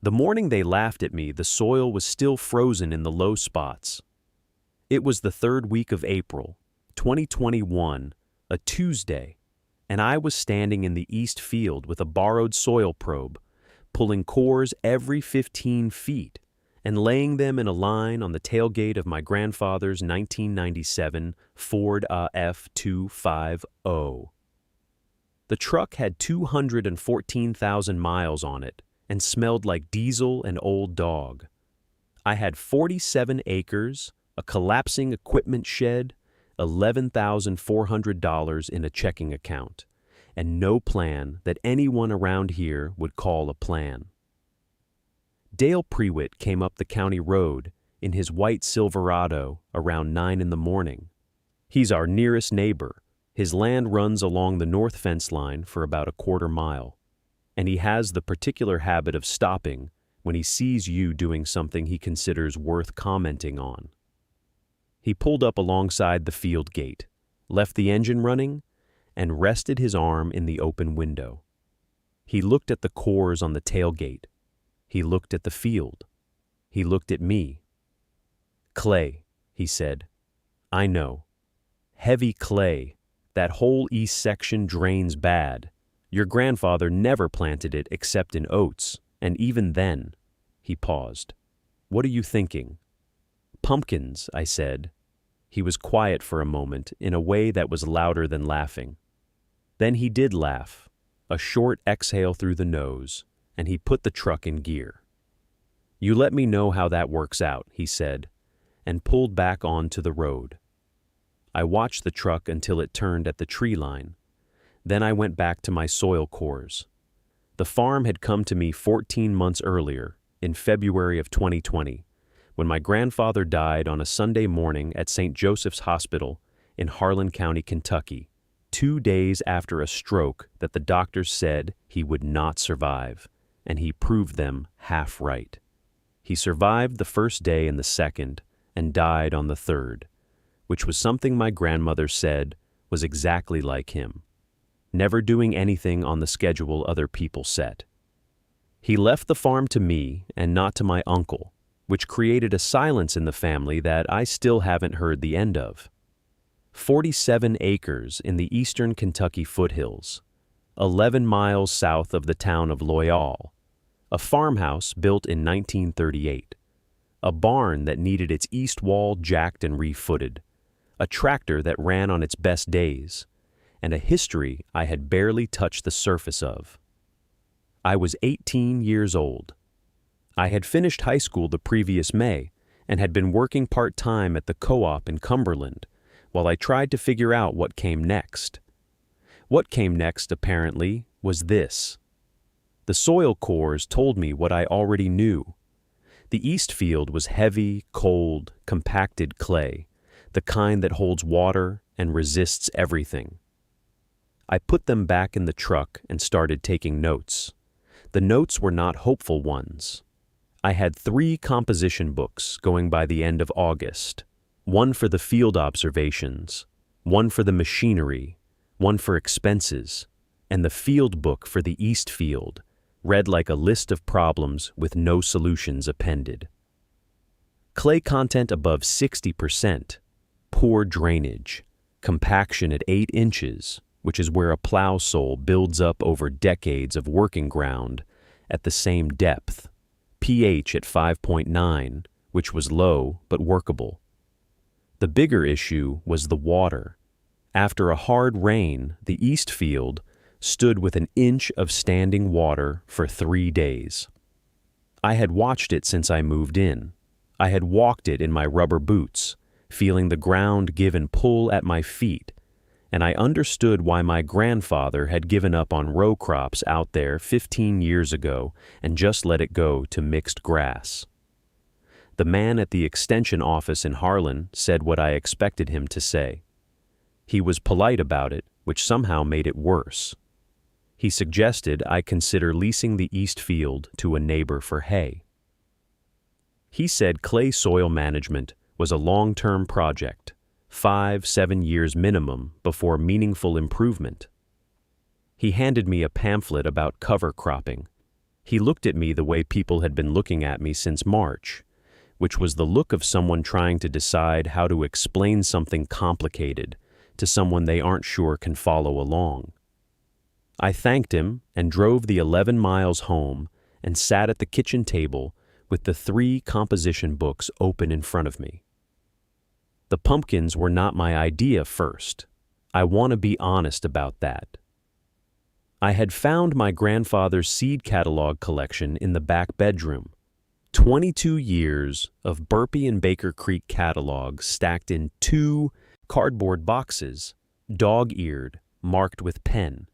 The morning they laughed at me, the soil was still frozen in the low spots. It was the third week of April, 2021, a Tuesday, and I was standing in the east field with a borrowed soil probe, pulling cores every 15 feet and laying them in a line on the tailgate of my grandfather's 1997 Ford AF250. The truck had 214,000 miles on it and smelled like diesel and old dog. I had 47 acres, a collapsing equipment shed, $11,400 in a checking account, and no plan that anyone around here would call a plan. Dale Prewitt came up the county road in his white Silverado around 9 in the morning. He's our nearest neighbor. His land runs along the north fence line for about a quarter mile, and he has the particular habit of stopping when he sees you doing something he considers worth commenting on. He pulled up alongside the field gate, left the engine running, and rested his arm in the open window. He looked at the cores on the tailgate. He looked at the field. He looked at me. "Clay," he said. "I know. Heavy clay. That whole east section drains bad. Your grandfather never planted it except in oats, and even then." He paused. "What are you thinking?" "Pumpkins," I said. He was quiet for a moment in a way that was louder than laughing. Then he did laugh, a short exhale through the nose, and he put the truck in gear. "You let me know how that works out," he said, and pulled back onto the road. I watched the truck until it turned at the tree line. Then I went back to my soil cores. The farm had come to me 14 months earlier, in February of 2020, when my grandfather died on a Sunday morning at St. Joseph's Hospital in Harlan County, Kentucky, 2 days after a stroke that the doctors said he would not survive, and he proved them half right. He survived the first day and the second, and died on the third, which was something my grandmother said was exactly like him, never doing anything on the schedule other people set. He left the farm to me and not to my uncle, which created a silence in the family that I still haven't heard the end of. 47 acres in the eastern Kentucky foothills, 11 miles south of the town of Loyal, a farmhouse built in 1938, a barn that needed its east wall jacked and refooted, a tractor that ran on its best days, and a history I had barely touched the surface of. I was 18 years old. I had finished high school the previous May and had been working part-time at the co-op in Cumberland while I tried to figure out what came next. What came next, apparently, was this. The soil cores told me what I already knew. The east field was heavy, cold, compacted clay, the kind that holds water and resists everything. I put them back in the truck and started taking notes. The notes were not hopeful ones. I had 3 composition books going by the end of August, one for the field observations, one for the machinery, one for expenses, and the field book for the east field, read like a list of problems with no solutions appended. Clay content above 60%, poor drainage, compaction at 8 inches, which is where a plow sole builds up over decades of working ground at the same depth, pH at 5.9, which was low but workable. The bigger issue was the water. After a hard rain, the east field stood with an inch of standing water for 3 days. I had watched it since I moved in. I had walked it in my rubber boots, feeling the ground give and pull at my feet, and I understood why my grandfather had given up on row crops out there 15 years ago and just let it go to mixed grass. The man at the extension office in Harlan said what I expected him to say. He was polite about it, which somehow made it worse. He suggested I consider leasing the east field to a neighbor for hay. He said clay soil management was a long-term project, 5-7 years minimum before meaningful improvement. He handed me a pamphlet about cover cropping. He looked at me the way people had been looking at me since March, which was the look of someone trying to decide how to explain something complicated to someone they aren't sure can follow along. I thanked him and drove the 11 miles home and sat at the kitchen table with the 3 composition books open in front of me. The pumpkins were not my idea first. I want to be honest about that. I had found my grandfather's seed catalog collection in the back bedroom. 22 years of Burpee and Baker Creek catalogs stacked in 2 cardboard boxes, dog-eared, marked with pen.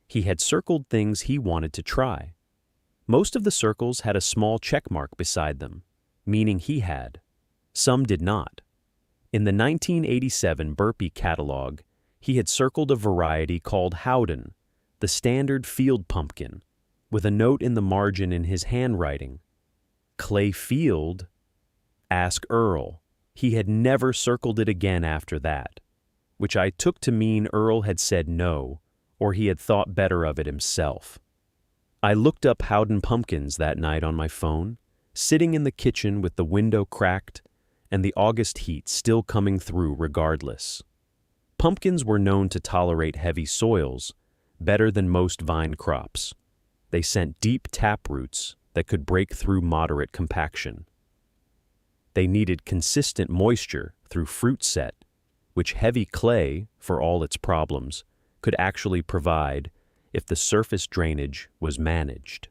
He had circled things he wanted to try. Most of the circles had a small check mark beside them, meaning he had. Some did not. In the 1987 Burpee catalog, he had circled a variety called Howden, the standard field pumpkin, with a note in the margin in his handwriting. Clay Field? Ask Earl. He had never circled it again after that, which I took to mean Earl had said no, or he had thought better of it himself. I looked up Howden pumpkins that night on my phone, sitting in the kitchen with the window cracked and the August heat still coming through regardless. Pumpkins were known to tolerate heavy soils better than most vine crops. They sent deep tap roots that could break through moderate compaction. They needed consistent moisture through fruit set, which heavy clay, for all its problems, could actually provide if the surface drainage was managed.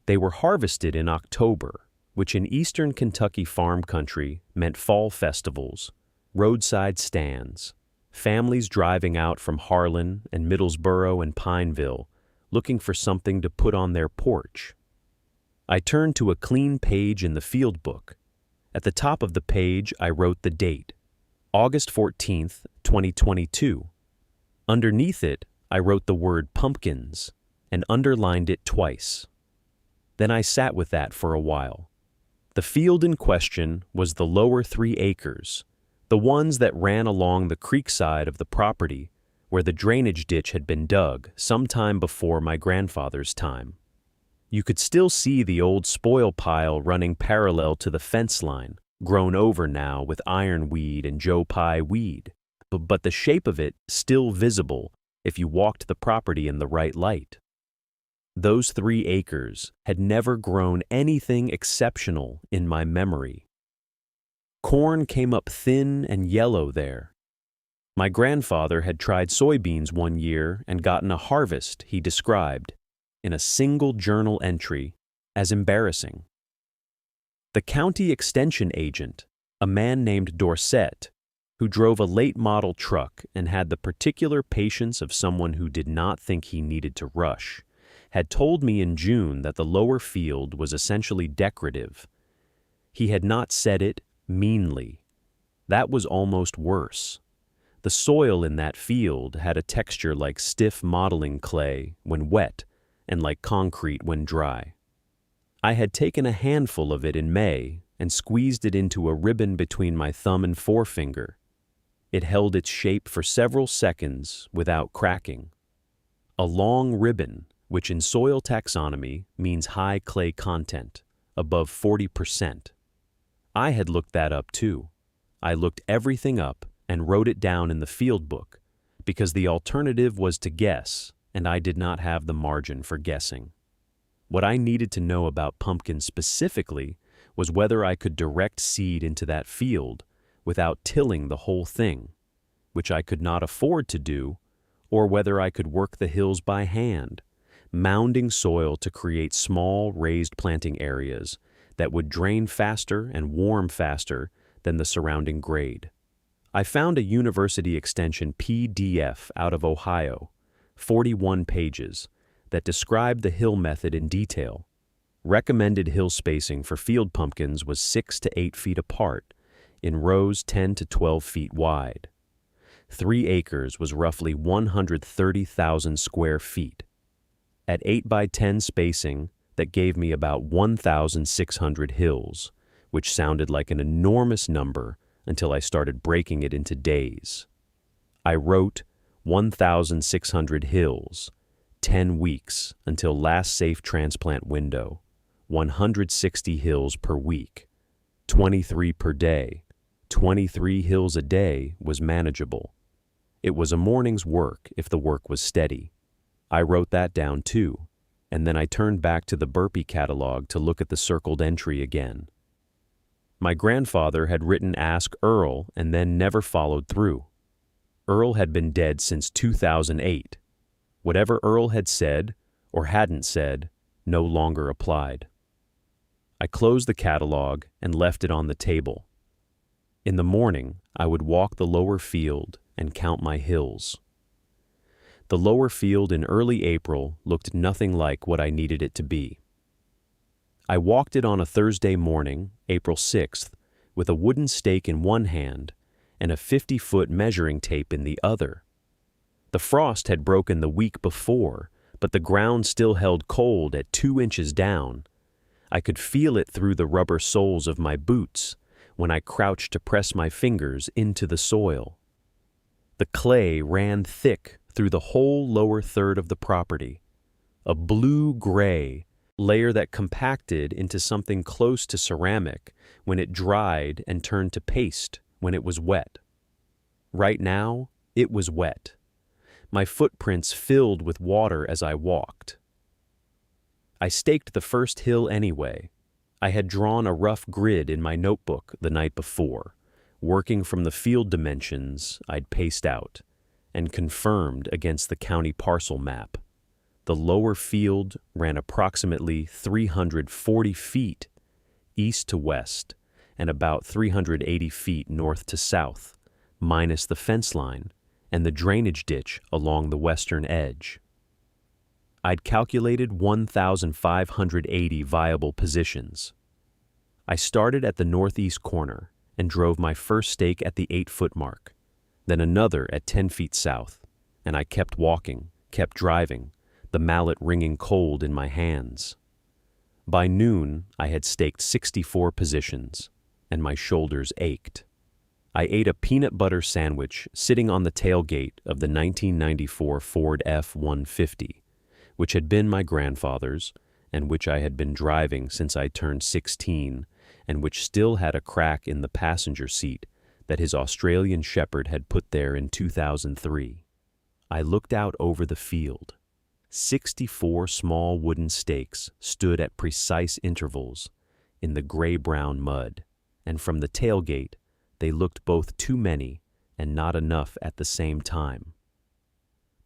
They were harvested in October, which in eastern Kentucky farm country meant fall festivals, roadside stands, families driving out from Harlan and Middlesboro and Pineville looking for something to put on their porch. I turned to a clean page in the field book. At the top of the page, I wrote the date, August 14th, 2022. Underneath it, I wrote the word pumpkins and underlined it twice. Then I sat with that for a while. The field in question was the lower 3 acres, the ones that ran along the creek side of the property where the drainage ditch had been dug sometime before my grandfather's time. You could still see the old spoil pile running parallel to the fence line, grown over now with ironweed and Joe Pye weed, but the shape of it still visible if you walked the property in the right light. Those 3 acres had never grown anything exceptional in my memory. Corn came up thin and yellow there. My grandfather had tried soybeans one year and gotten a harvest he described, in a single journal entry, as embarrassing. The county extension agent, a man named Dorsett, who drove a late model truck and had the particular patience of someone who did not think he needed to rush, had told me in June that the lower field was essentially decorative. He had not said it meanly. That was almost worse. The soil in that field had a texture like stiff modeling clay when wet and like concrete when dry. I had taken a handful of it in May and squeezed it into a ribbon between my thumb and forefinger. It held its shape for several seconds without cracking. A long ribbon, which in soil taxonomy means high clay content, above 40%. I had looked that up too. I looked everything up and wrote it down in the field book, because the alternative was to guess, and I did not have the margin for guessing. What I needed to know about pumpkins specifically was whether I could direct seed into that field without tilling the whole thing, which I could not afford to do, or whether I could work the hills by hand, mounding soil to create small raised planting areas that would drain faster and warm faster than the surrounding grade. I found a University Extension PDF out of Ohio, 41 pages, that described the hill method in detail. Recommended hill spacing for field pumpkins was 6 to 8 feet apart, in rows 10 to 12 feet wide. 3 acres was roughly 130,000 square feet. At 8 by 10 spacing, that gave me about 1,600 hills, which sounded like an enormous number until I started breaking it into days. I wrote 1,600 hills, 10 weeks until last safe transplant window, 160 hills per week, 23 per day, 23 hills a day was manageable. It was a morning's work if the work was steady. I wrote that down too, and then I turned back to the burpee catalog to look at the circled entry again. My grandfather had written Ask Earl and then never followed through. Earl had been dead since 2008. Whatever Earl had said, or hadn't said, no longer applied. I closed the catalog and left it on the table. In the morning, I would walk the lower field and count my hills. The lower field in early April looked nothing like what I needed it to be. I walked it on a Thursday morning, April 6th, with a wooden stake in one hand and a 50-foot measuring tape in the other. The frost had broken the week before, but the ground still held cold at 2 inches down. I could feel it through the rubber soles of my boots when I crouched to press my fingers into the soil. The clay ran thick through the whole lower third of the property, a blue-gray layer that compacted into something close to ceramic when it dried and turned to paste when it was wet. Right now, it was wet. My footprints filled with water as I walked. I staked the first hill anyway. I had drawn a rough grid in my notebook the night before, working from the field dimensions I'd paced out, and confirmed against the county parcel map. The lower field ran approximately 340 feet east to west and about 380 feet north to south, minus the fence line and the drainage ditch along the western edge. I'd calculated 1,580 viable positions. I started at the northeast corner and drove my first stake at the 8-foot mark, then another at 10 feet south, and I kept walking, kept driving, the mallet ringing cold in my hands. By noon, I had staked 64 positions, and my shoulders ached. I ate a peanut butter sandwich sitting on the tailgate of the 1994 Ford F-150, which had been my grandfather's and which I had been driving since I turned 16, and which still had a crack in the passenger seat that his Australian shepherd had put there in 2003. I looked out over the field. 64 small wooden stakes stood at precise intervals in the gray-brown mud, and from the tailgate they looked both too many and not enough at the same time.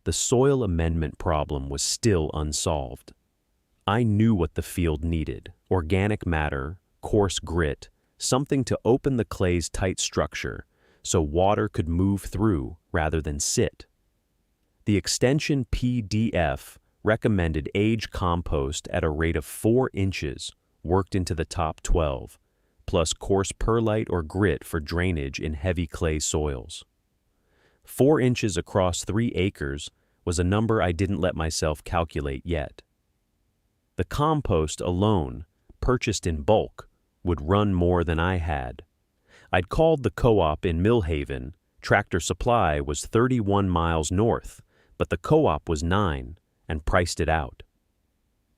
The soil amendment problem was still unsolved. I knew what the field needed: organic matter, coarse grit, something to open the clay's tight structure so water could move through rather than sit. The extension PDF recommended age compost at a rate of 4 inches worked into the top 12, plus coarse perlite or grit for drainage in heavy clay soils. 4 inches across 3 acres was a number I didn't let myself calculate yet. The compost alone, purchased in bulk, would run more than I had. I'd called the co-op in Millhaven. Tractor Supply was 31 miles north, but the co-op was 9 and priced it out.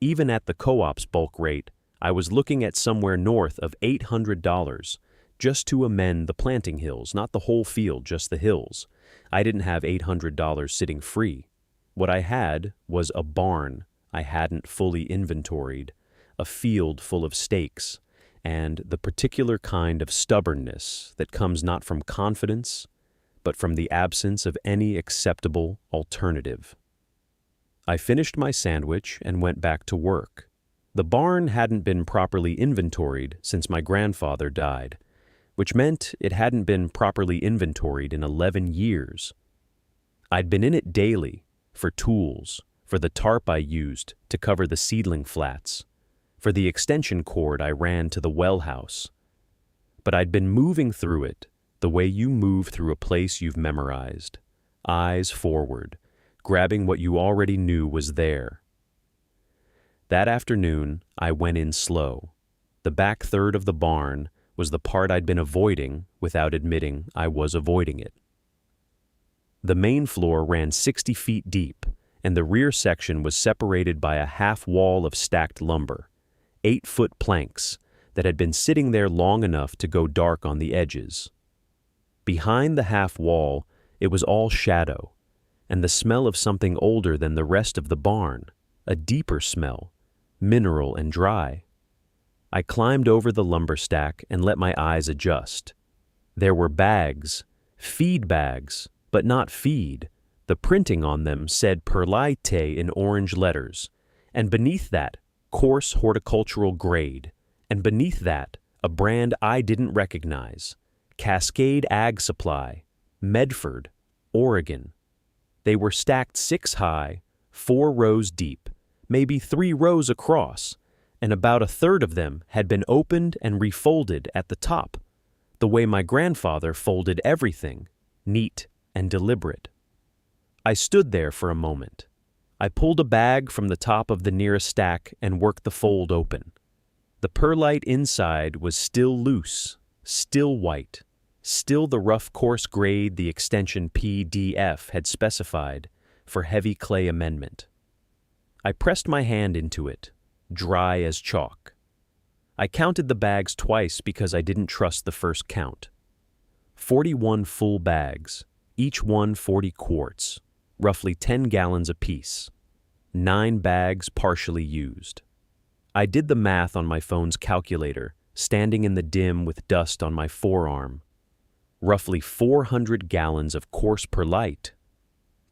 Even at the co-op's bulk rate, I was looking at somewhere north of $800 just to amend the planting hills, not the whole field, just the hills. I didn't have $800 sitting free. What I had was a barn I hadn't fully inventoried, a field full of stakes, and the particular kind of stubbornness that comes not from confidence, but from the absence of any acceptable alternative. I finished my sandwich and went back to work. The barn hadn't been properly inventoried since my grandfather died, which meant it hadn't been properly inventoried in 11 years. I'd been in it daily for tools, for the tarp I used to cover the seedling flats, for the extension cord I ran to the well house. But I'd been moving through it the way you move through a place you've memorized, eyes forward, grabbing what you already knew was there. That afternoon, I went in slow. The back third of the barn was the part I'd been avoiding without admitting I was avoiding it. The main floor ran 60 feet deep and the rear section was separated by a half wall of stacked lumber, 8-foot planks that had been sitting there long enough to go dark on the edges. Behind the half wall, it was all shadow, and the smell of something older than the rest of the barn, a deeper smell, mineral and dry. I climbed over the lumber stack and let my eyes adjust. There were bags, feed bags, but not feed. The printing on them said Perlite in orange letters, and beneath that, coarse horticultural grade, and beneath that, a brand I didn't recognize, Cascade Ag Supply, Medford, Oregon. They were stacked 6 high, 4 rows deep, maybe 3 rows across, and about a third of them had been opened and refolded at the top, the way my grandfather folded everything, neat and deliberate. I stood there for a moment. I pulled a bag from the top of the nearest stack and worked the fold open. The perlite inside was still loose, still white, still the rough coarse grade the extension PDF had specified for heavy clay amendment. I pressed my hand into it, dry as chalk. I counted the bags twice because I didn't trust the first count. 41 full bags, each one 40 quarts, roughly 10 gallons apiece. 9 bags partially used. I did the math on my phone's calculator, standing in the dim with dust on my forearm. Roughly 400 gallons of coarse perlite,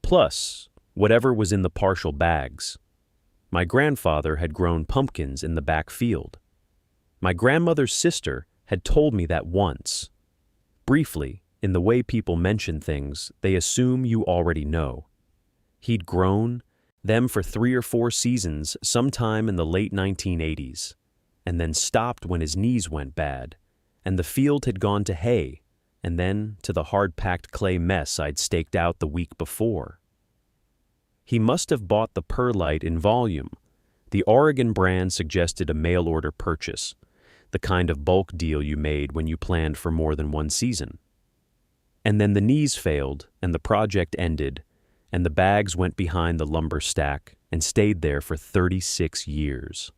plus whatever was in the partial bags. My grandfather had grown pumpkins in the back field. My grandmother's sister had told me that once. Briefly, in the way people mention things, they assume you already know. He'd grown them for 3 or 4 seasons sometime in the late 1980s, and then stopped when his knees went bad, and the field had gone to hay, and then to the hard-packed clay mess I'd staked out the week before. He must have bought the perlite in volume. The Oregon brand suggested a mail-order purchase, the kind of bulk deal you made when you planned for more than one season. And then the knees failed, and the project ended, and the bags went behind the lumber stack and stayed there for 36 years.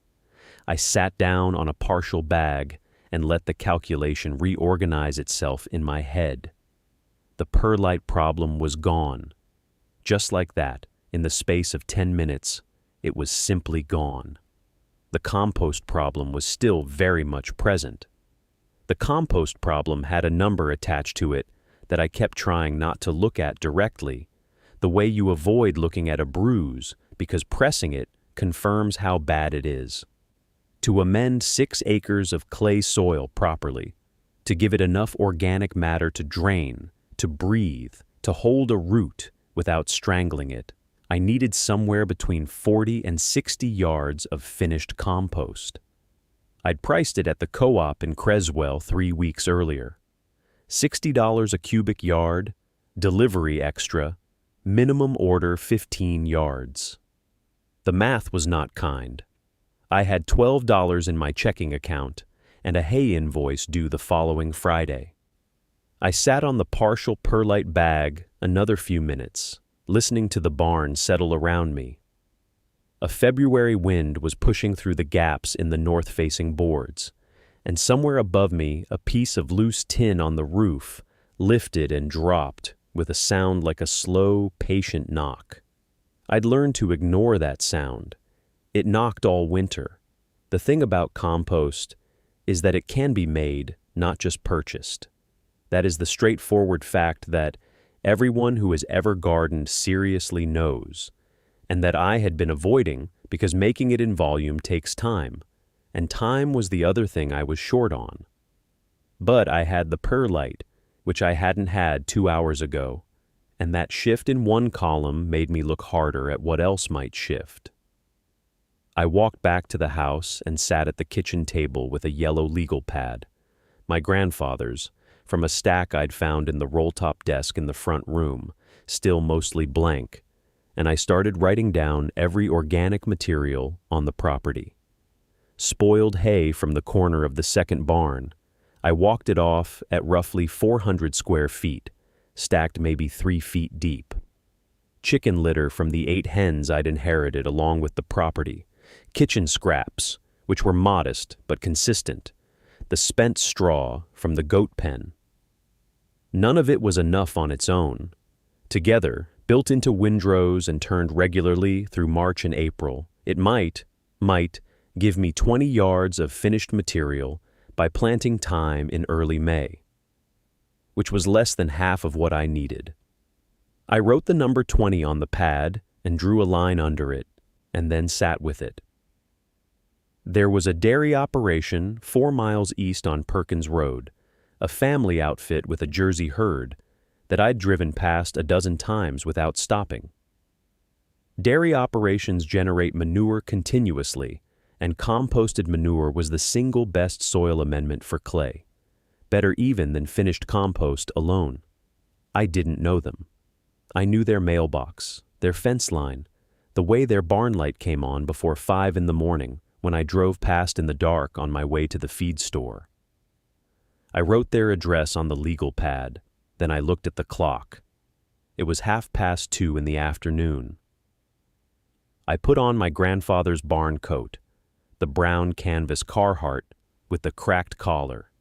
I sat down on a partial bag and let the calculation reorganize itself in my head. The perlite problem was gone. Just like that, in the space of 10 minutes, it was simply gone. The compost problem was still very much present. The compost problem had a number attached to it that I kept trying not to look at directly, the way you avoid looking at a bruise because pressing it confirms how bad it is. To amend 6 acres of clay soil properly, to give it enough organic matter to drain, to breathe, to hold a root without strangling it, I needed somewhere between 40 and 60 yards of finished compost. I'd priced it at the co-op in Creswell 3 weeks earlier. $60 a cubic yard, delivery extra, minimum order 15 yards. The math was not kind. I had $12 in my checking account and a hay invoice due the following Friday. I sat on the partial perlite bag another few minutes, listening to the barn settle around me. A February wind was pushing through the gaps in the north-facing boards, and somewhere above me a piece of loose tin on the roof lifted and dropped with a sound like a slow, patient knock. I'd learned to ignore that sound. It knocked all winter. The thing about compost is that it can be made, not just purchased. That is the straightforward fact that everyone who has ever gardened seriously knows, and that I had been avoiding because making it in volume takes time, and time was the other thing I was short on. But I had the perlite, which I hadn't had 2 hours ago, and that shift in one column made me look harder at what else might shift. I walked back to the house and sat at the kitchen table with a yellow legal pad, my grandfather's, from a stack I'd found in the roll-top desk in the front room, still mostly blank, and I started writing down every organic material on the property. Spoiled hay from the corner of the second barn. I walked it off at roughly 400 square feet, stacked maybe 3 feet deep. chicken litter from the 8 hens I'd inherited along with the property, kitchen scraps, which were modest but consistent, the spent straw from the goat pen. None of it was enough on its own. Together, built into windrows and turned regularly through March and April, it might give me 20 yards of finished material by planting time in early May, which was less than half of what I needed. I wrote the number 20 on the pad and drew a line under it, and then sat with it. There was a dairy operation 4 miles east on Perkins Road, a family outfit with a Jersey herd that I'd driven past a dozen times without stopping. Dairy operations generate manure continuously, and composted manure was the single best soil amendment for clay, better even than finished compost alone. I didn't know them. I knew their mailbox, their fence line, the way their barn light came on before 5 in the morning when I drove past in the dark on my way to the feed store. I wrote their address on the legal pad, then I looked at the clock. It was 2:30 in the afternoon. I put on my grandfather's barn coat, the brown canvas Carhartt with the cracked collar,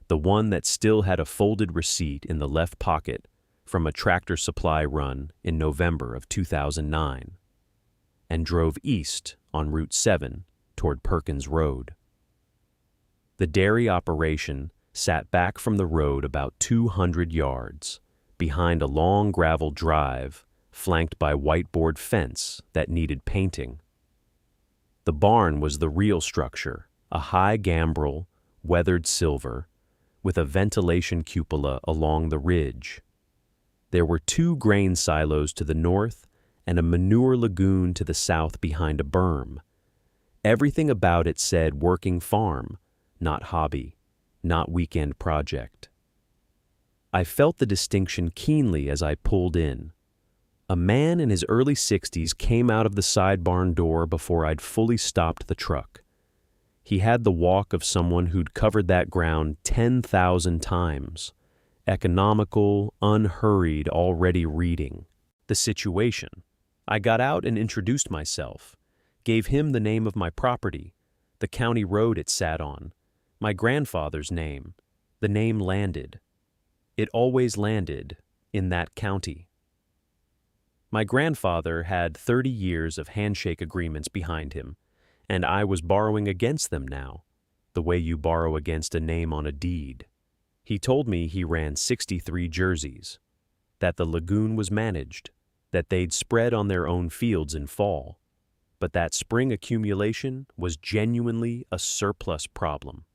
the one that still had a folded receipt in the left pocket from a Tractor Supply run in November of 2009, and drove east on Route 7 toward Perkins Road. The dairy operation sat back from the road about 200 yards, behind a long gravel drive flanked by whiteboard fence that needed painting. The barn was the real structure, a high gambrel, weathered silver, with a ventilation cupola along the ridge. There were 2 grain silos to the north and a manure lagoon to the south behind a berm. Everything about it said working farm, not hobby, not weekend project. I felt the distinction keenly as I pulled in. A man in his early 60s came out of the side barn door before I'd fully stopped the truck. He had the walk of someone who'd covered that ground 10,000 times. Economical, unhurried, already reading the situation. I got out and introduced myself, gave him the name of my property, the county road it sat on, my grandfather's name. The name landed. It always landed in that county. My grandfather had 30 years of handshake agreements behind him, and I was borrowing against them now, the way you borrow against a name on a deed. He told me he ran 63 jerseys, that the lagoon was managed, that they'd spread on their own fields in fall, but that spring accumulation was genuinely a surplus problem.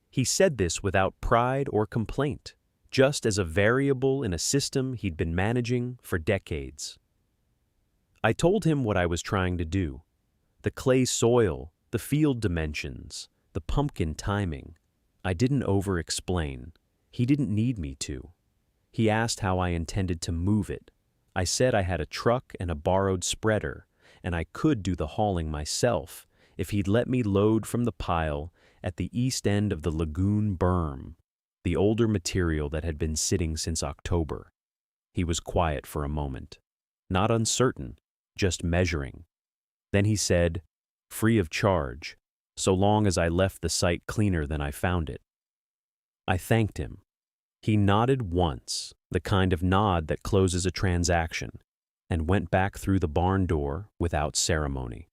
He said this without pride or complaint, just as a variable in a system he'd been managing for decades. I told him what I was trying to do, the clay soil, the field dimensions, the pumpkin timing. I didn't over-explain. He didn't need me to. He asked how I intended to move it. I said I had a truck and a borrowed spreader, and I could do the hauling myself if he'd let me load from the pile at the east end of the lagoon berm, the older material that had been sitting since October. He was quiet for a moment, not uncertain, just measuring. Then he said, free of charge, so long as I left the site cleaner than I found it. I thanked him. He nodded once, the kind of nod that closes a transaction, and went back through the barn door without ceremony.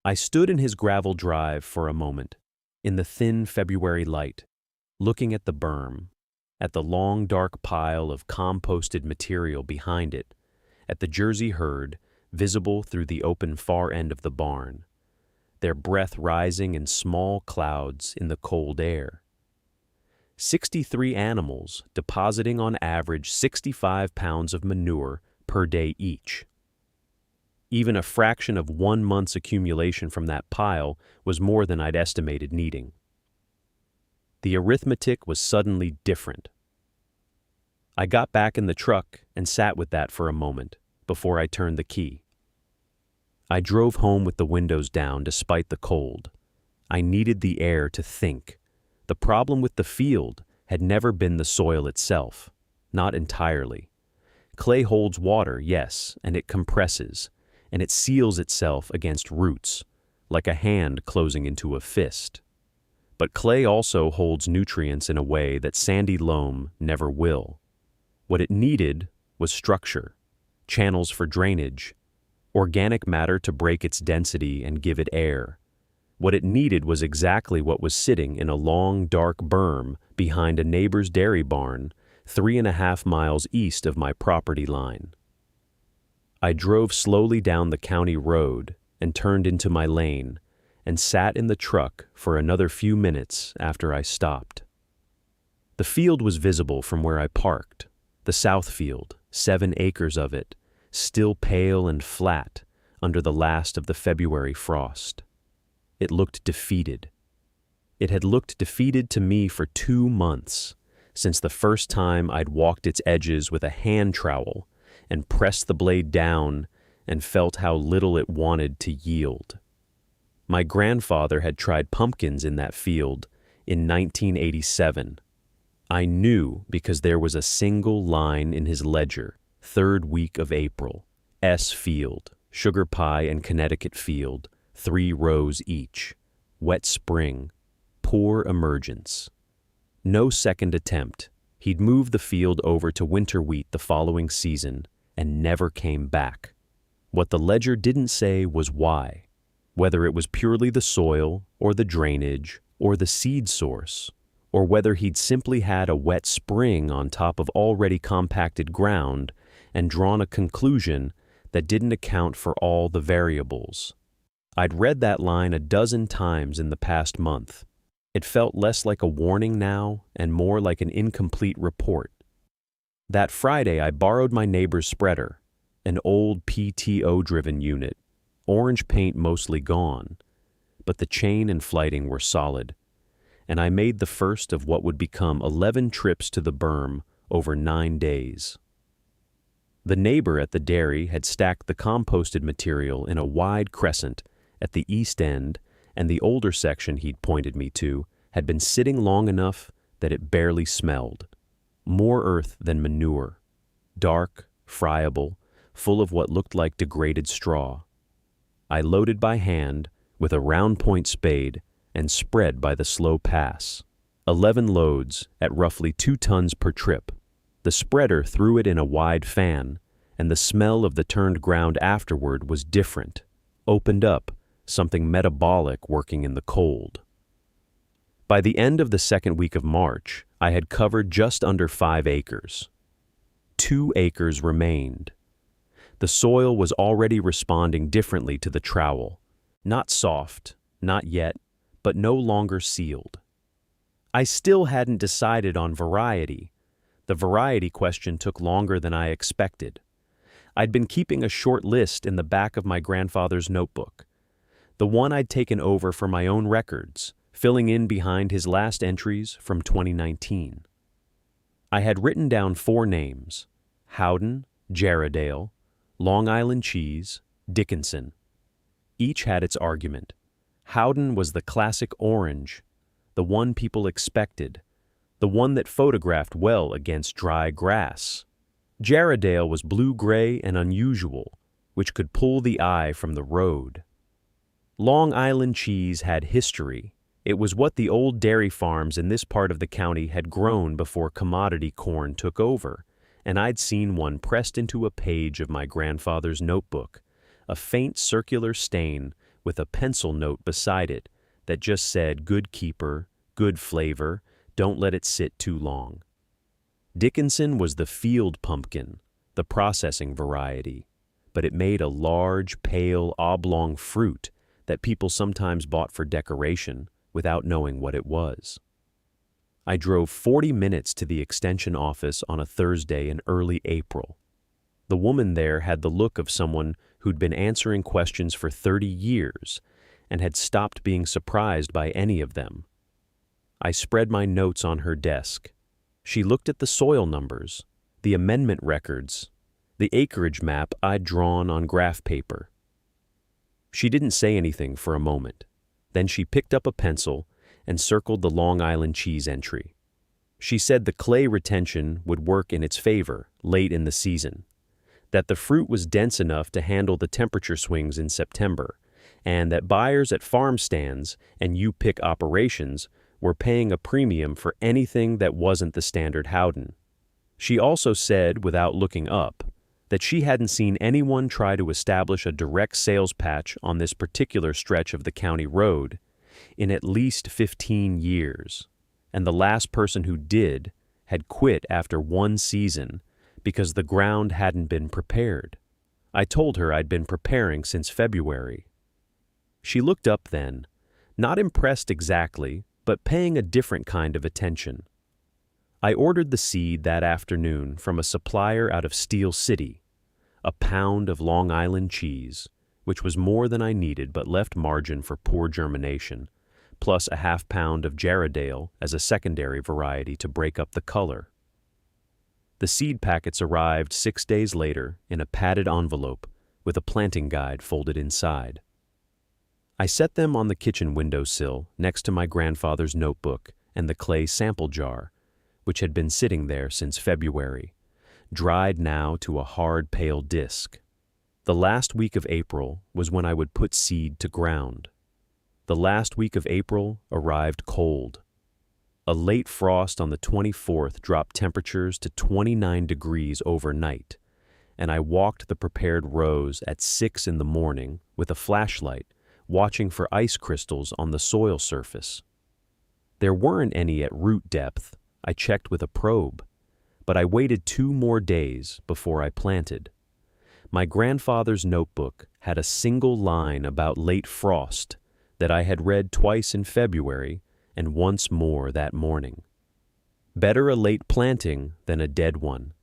I stood in his gravel drive for a moment, in the thin February light, looking at the berm, at the long dark pile of composted material behind it, at the Jersey herd visible through the open far end of the barn, their breath rising in small clouds in the cold air. 63 animals depositing on average 65 pounds of manure per day each. Even a fraction of 1 month's accumulation from that pile was more than I'd estimated needing. The arithmetic was suddenly different. I got back in the truck and sat with that for a moment before I turned the key. I drove home with the windows down despite the cold. I needed the air to think. The problem with the field had never been the soil itself, not entirely. Clay holds water, yes, and it compresses, and it seals itself against roots, like a hand closing into a fist. But clay also holds nutrients in a way that sandy loam never will. What it needed was structure, channels for drainage, organic matter to break its density and give it air. What it needed was exactly what was sitting in a long, dark berm behind a neighbor's dairy barn 3.5 miles east of my property line. I drove slowly down the county road and turned into my lane and sat in the truck for another few minutes after I stopped. The field was visible from where I parked, the south field, 7 acres of it, still pale and flat under the last of the February frost. It looked defeated. It had looked defeated to me for 2 months, since the first time I'd walked its edges with a hand trowel and pressed the blade down and felt how little it wanted to yield. My grandfather had tried pumpkins in that field in 1987. I knew because there was a single line in his ledger, 3rd week of April, S Field, Sugar Pie and Connecticut Field, 3 rows each, wet spring, poor emergence. No second attempt. He'd moved the field over to winter wheat the following season and never came back. What the ledger didn't say was why, whether it was purely the soil or the drainage or the seed source, or whether he'd simply had a wet spring on top of already compacted ground and drawn a conclusion that didn't account for all the variables. I'd read that line a dozen times in the past month. It felt less like a warning now and more like an incomplete report. That Friday, I borrowed my neighbor's spreader, an old PTO-driven unit, orange paint mostly gone, but the chain and flighting were solid, and I made the first of what would become 11 trips to the berm over 9 days. The neighbor at the dairy had stacked the composted material in a wide crescent at the east end, and the older section he'd pointed me to had been sitting long enough that it barely smelled. More earth than manure, dark, friable, full of what looked like degraded straw. I loaded by hand with a round point spade and spread by the slow pass. 11 loads at roughly 2 tons per trip. The spreader threw it in a wide fan, and the smell of the turned ground afterward was different, opened up, something metabolic working in the cold. By the end of the 2nd week of March, I had covered just under 5 acres. 2 acres remained. The soil was already responding differently to the trowel. Not soft, not yet, but no longer sealed. I still hadn't decided on variety. The variety question took longer than I expected. I'd been keeping a short list in the back of my grandfather's notebook, the one I'd taken over for my own records, filling in behind his last entries from 2019. I had written down 4 names: Howden, Jarrahdale, Long Island Cheese, Dickinson. Each had its argument. Howden was the classic orange, the one people expected, the one that photographed well against dry grass. Jarrahdale was blue-gray and unusual, which could pull the eye from the road. Long Island Cheese had history. It was what the old dairy farms in this part of the county had grown before commodity corn took over, and I'd seen one pressed into a page of my grandfather's notebook, a faint circular stain with a pencil note beside it that just said "Good keeper, good flavor, don't let it sit too long." Dickinson was the field pumpkin, the processing variety, but it made a large, pale, oblong fruit that people sometimes bought for decoration without knowing what it was. I drove 40 minutes to the extension office on a Thursday in early April. The woman there had the look of someone who'd been answering questions for 30 years and had stopped being surprised by any of them. I spread my notes on her desk. She looked at the soil numbers, the amendment records, the acreage map I'd drawn on graph paper. She didn't say anything for a moment. Then she picked up a pencil and circled the Long Island Cheese entry. She said the clay retention would work in its favor late in the season, that the fruit was dense enough to handle the temperature swings in September, and that buyers at farm stands and you-pick operations were paying a premium for anything that wasn't the standard Howden. She also said, without looking up, that she hadn't seen anyone try to establish a direct sales patch on this particular stretch of the county road in at least 15 years, and the last person who did had quit after one season because the ground hadn't been prepared. I told her I'd been preparing since February. She looked up then, not impressed exactly, but paying a different kind of attention. I ordered the seed that afternoon from a supplier out of Steel City, a pound of Long Island cheese, which was more than I needed but left margin for poor germination, plus a half pound of Jarrahdale as a secondary variety to break up the color. The seed packets arrived 6 days later in a padded envelope with a planting guide folded inside. I set them on the kitchen windowsill next to my grandfather's notebook and the clay sample jar, which had been sitting there since February, dried now to a hard pale disk. The last week of April was when I would put seed to ground. The last week of April arrived cold. A late frost on the 24th dropped temperatures to 29 degrees overnight, and I walked the prepared rows at 6 in the morning with a flashlight, watching for ice crystals on the soil surface. There weren't any at root depth. I checked with a probe, but I waited 2 more days before I planted. My grandfather's notebook had a single line about late frost that I had read twice in February and once more that morning. Better a late planting than a dead one.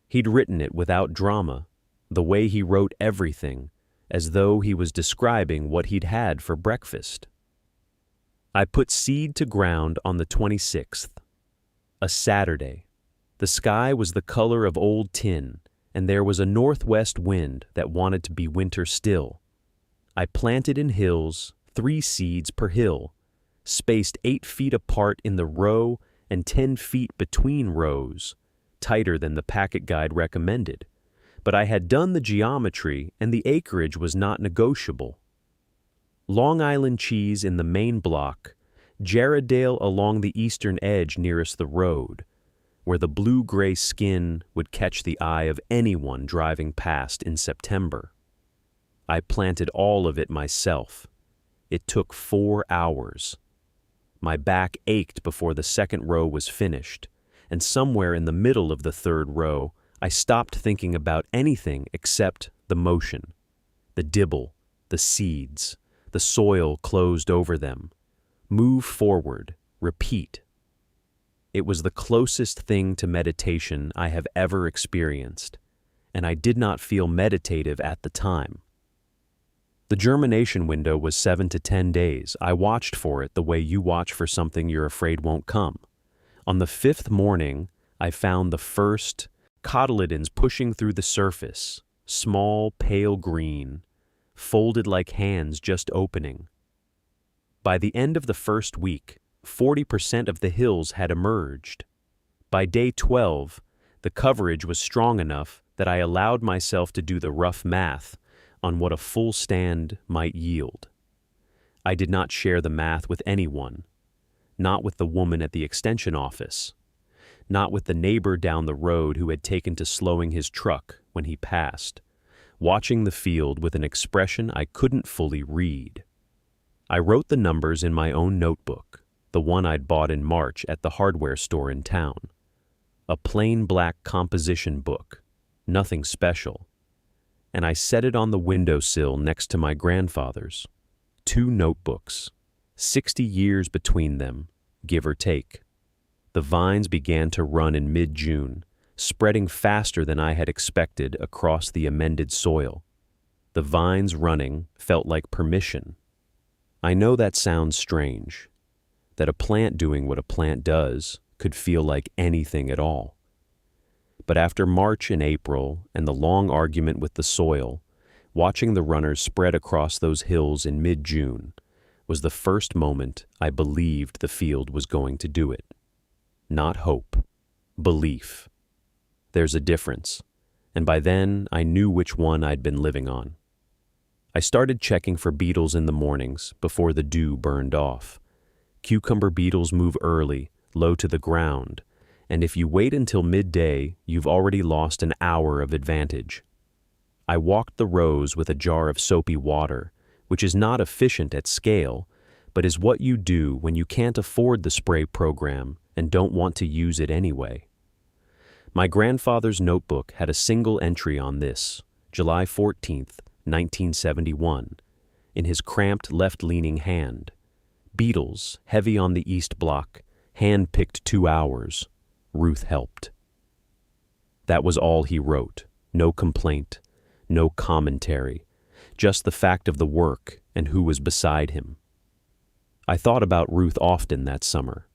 He'd written it without drama, the way he wrote everything, as though he was describing what he'd had for breakfast. I put seed to ground on the 26th, a Saturday. The sky was the color of old tin, and there was a northwest wind that wanted to be winter still. I planted in hills, 3 seeds per hill, spaced 8 feet apart in the row and 10 feet between rows, tighter than the packet guide recommended. But I had done the geometry and the acreage was not negotiable. Long Island cheese in the main block, Jarrahdale along the eastern edge nearest the road, where the blue-gray skin would catch the eye of anyone driving past in September. I planted all of it myself. It took 4 hours. My back ached before the second row was finished, and somewhere in the middle of the third row, I stopped thinking about anything except the motion, the dibble, the seeds, the soil closed over them. Move forward, repeat. It was the closest thing to meditation I have ever experienced, and I did not feel meditative at the time. The germination window was 7 to 10 days. I watched for it the way you watch for something you're afraid won't come. On the 5th morning, I found the first cotyledons pushing through the surface, small, pale green, folded like hands just opening. By the end of the first week, 40% of the hills had emerged. By day 12, the coverage was strong enough that I allowed myself to do the rough math on what a full stand might yield. I did not share the math with anyone, not with the woman at the extension office, not with the neighbor down the road who had taken to slowing his truck when he passed, watching the field with an expression I couldn't fully read. I wrote the numbers in my own notebook, the one I'd bought in March at the hardware store in town. A plain black composition book, nothing special. And I set it on the windowsill next to my grandfather's. 2 notebooks, 60 years between them, give or take. The vines began to run in mid-June, spreading faster than I had expected across the amended soil. The vines running felt like permission. I know that sounds strange, that a plant doing what a plant does could feel like anything at all. But after March and April and the long argument with the soil, watching the runners spread across those hills in mid-June was the first moment I believed the field was going to do it. not hope. Belief. There's a difference, and by then I knew which one I'd been living on. I started checking for beetles in the mornings before the dew burned off. Cucumber beetles move early, low to the ground, and if you wait until midday, you've already lost an hour of advantage. I walked the rows with a jar of soapy water, which is not efficient at scale, but is what you do when you can't afford the spray program and don't want to use it anyway. My grandfather's notebook had a single entry on this, July 14th, 1971, in his cramped left-leaning hand. Beetles, heavy on the east block, hand-picked 2 hours. Ruth helped. That was all he wrote. No complaint, no commentary, just the fact of the work and who was beside him. I thought about Ruth often that summer.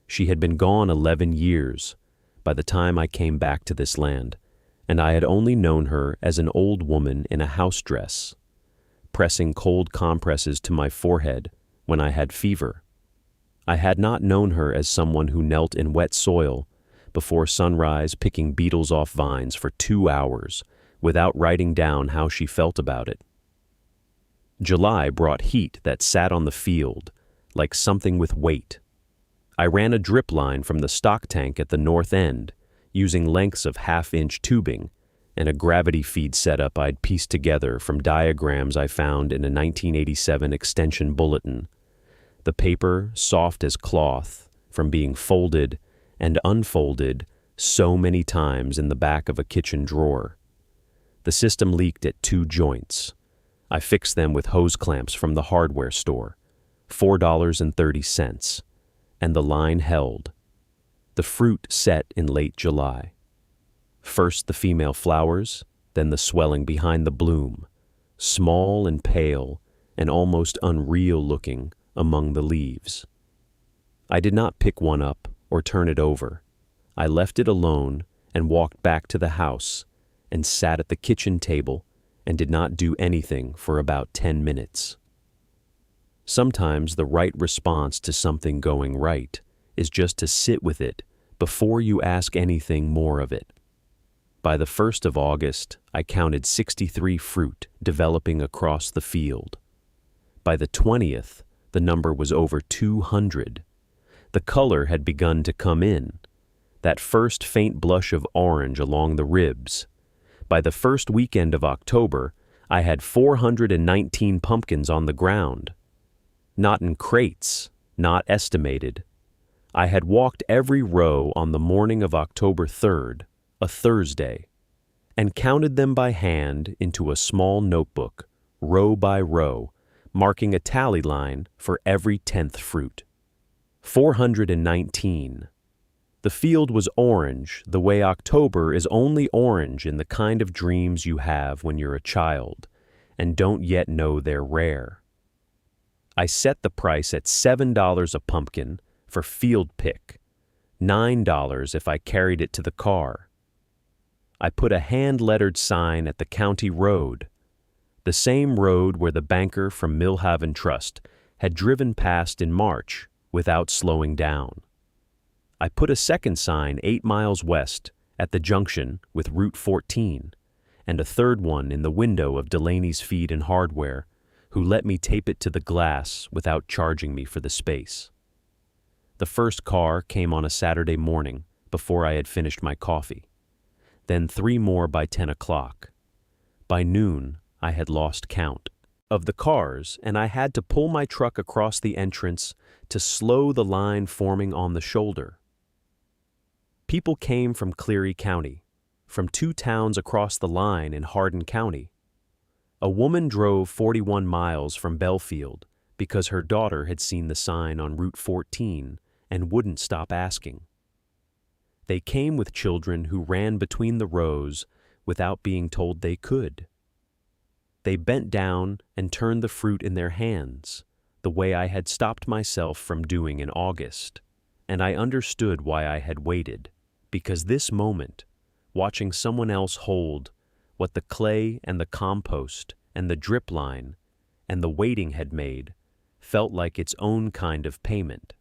She had been gone 11 years by the time I came back to this land, and I had only known her as an old woman in a house dress, pressing cold compresses to my forehead when I had fever. I had not known her as someone who knelt in wet soil before sunrise picking beetles off vines for 2 hours without writing down how she felt about it. July brought heat that sat on the field like something with weight. I ran a drip line from the stock tank at the north end, using lengths of half-inch tubing and a gravity feed setup I'd pieced together from diagrams I found in a 1987 extension bulletin. The paper soft as cloth from being folded and unfolded so many times in the back of a kitchen drawer. The system leaked at 2 joints. I fixed them with hose clamps from the hardware store, $4.30, and the line held. The fruit set in late July. First the female flowers, then the swelling behind the bloom, small and pale and almost unreal looking among the leaves. I did not pick one up or turn it over. I left it alone and walked back to the house and sat at the kitchen table and did not do anything for about 10 minutes. Sometimes the right response to something going right is just to sit with it before you ask anything more of it. By the 1st of August, I counted 63 fruit developing across the field. By the 20th, the number was over 200. The color had begun to come in, that first faint blush of orange along the ribs. By the first weekend of October, I had 419 pumpkins on the ground. Not in crates, not estimated. I had walked every row on the morning of October 3rd, a Thursday, and counted them by hand into a small notebook, row by row, marking a tally line for every 10th fruit. 419. The field was orange the way October is only orange in the kind of dreams you have when you're a child and don't yet know they're rare. I set the price at $7 a pumpkin for field pick, $9 if I carried it to the car. I put a hand-lettered sign at the county road, the same road where the banker from Millhaven Trust had driven past in March without slowing down. I put a second sign 8 miles west at the junction with Route 14, and a third one in the window of Delaney's Feed and Hardware, who let me tape it to the glass without charging me for the space. The first car came on a Saturday morning before I had finished my coffee. Then 3 more by 10 o'clock. By noon, I had lost count of the cars, and I had to pull my truck across the entrance to slow the line forming on the shoulder. People came from Cleary County, from 2 towns across the line in Hardin County. A woman drove 41 miles from Belfield because her daughter had seen the sign on Route 14 and wouldn't stop asking. They came with children who ran between the rows without being told they could. They bent down and turned the fruit in their hands, the way I had stopped myself from doing in August, and I understood why I had waited, because this moment, watching someone else hold what the clay and the compost and the drip line and the waiting had made, felt like its own kind of payment.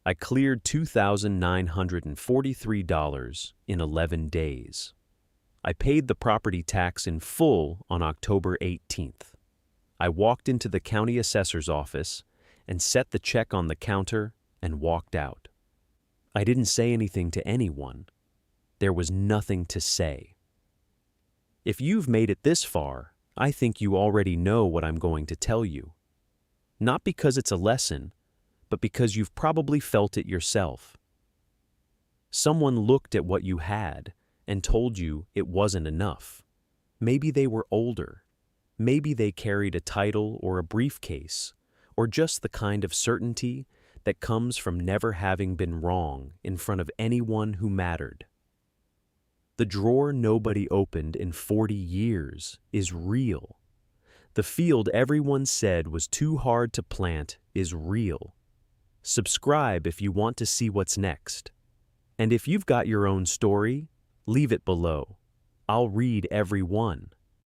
I cleared $2,943 in 11 days. I paid the property tax in full on October 18th. I walked into the county assessor's office and set the check on the counter and walked out. I didn't say anything to anyone. There was nothing to say. If you've made it this far, I think you already know what I'm going to tell you. Not because it's a lesson, but because you've probably felt it yourself. Someone looked at what you had and told you it wasn't enough. Maybe they were older. Maybe they carried a title or a briefcase, or just the kind of certainty that comes from never having been wrong in front of anyone who mattered. The drawer nobody opened in 40 years is real. The field everyone said was too hard to plant is real. Subscribe if you want to see what's next. And if you've got your own story, leave it below. I'll read every one.